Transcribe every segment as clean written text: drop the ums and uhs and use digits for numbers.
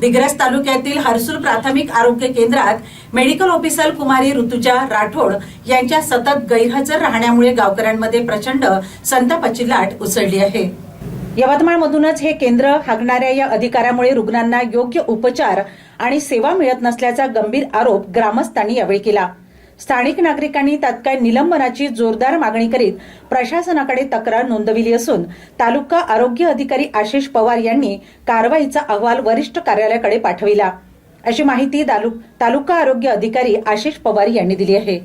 दिग्रस तालुक्यातील हर्सूल प्राथमिक आरोग्य केंद्रात मेडिकल ऑफिसर कुमारी ऋतुजा राठोड यांच्या सतत गैरहजर राहण्यामुळे गावकऱ्यांमध्ये प्रचंड संतापाची लाट उसळली आहे। यवतमाळमधूनच हे केंद्र हागणाऱ्या या अधिकाऱ्यामुळे रुग्णांना योग्य उपचार आणि सेवा मिळत नसल्याचा गंभीर आरोप ग्रामस्थांनी यावेळी केला। स्थानिक नागरिकांनी तात्काळ निलंबनाची जोरदार मागणी करीत प्रशासनाकडे तक्रार नोंदविली असून तालुका आरोग्य अधिकारी आशिष पवार यांनी कारवाईचा अहवाल वरिष्ठ कार्यालयाकडे पाठविला, अशी माहिती तालुका आरोग्य अधिकारी आशिष पवार यांनी दिली आहे।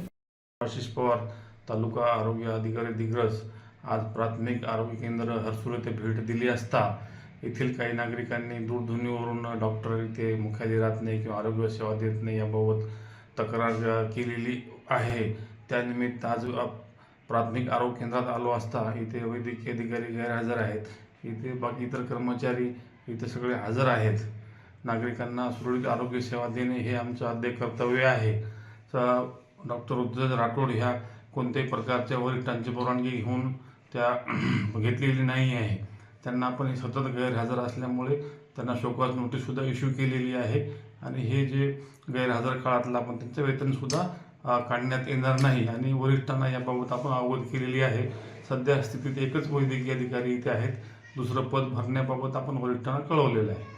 आशिष पवार, तालुका आरोग्य अधिकारी दिग्रस, आज प्राथमिक आरोग्य केंद्र हर्सूल येथे भेट दिली असता येथील काही नागरिकांनी दूरध्वनीवरून डॉक्टर इथे मुख्यालय राहत नाही किंवा आरोग्य सेवा देत नाही याबाबत तक्रार केलेली आहे। त्यानिमित्त आज प्राथमिक आरोग्य केंद्रात आलो असता इथे वैद्यकीय अधिकारी गैरहजर आहेत, इथे बाकी इतर कर्मचारी इथे सगळे हजर आहेत। नागरिकांना सुरळीत आरोग्य सेवा देणे हे आमचं आद्य कर्तव्य आहे। डॉक्टर ऋतुजा राठोड ह्या कोणत्याही प्रकारच्या वरिष्ठांची परवानगी घेऊन त्या घेतलेली नाही आहे। त्यांना आपण सतत गैरहजर असल्यामुळे त्यांना शोकॉज नोटीस सुद्धा इश्यू केलेली आहे आणि हे जे गैरहजर काळातलं आपण त्यांचं वेतन सुद्धा काढण्यात येणार नाही आणि वरिष्ठांना याबाबत आपण अवगत केलेली आहे। सध्या स्थितीत एकच वैद्यकीय अधिकारी इथे आहेत, दुसरं पद भरण्याबाबत आपण वरिष्ठांना कळवलेलं आहे।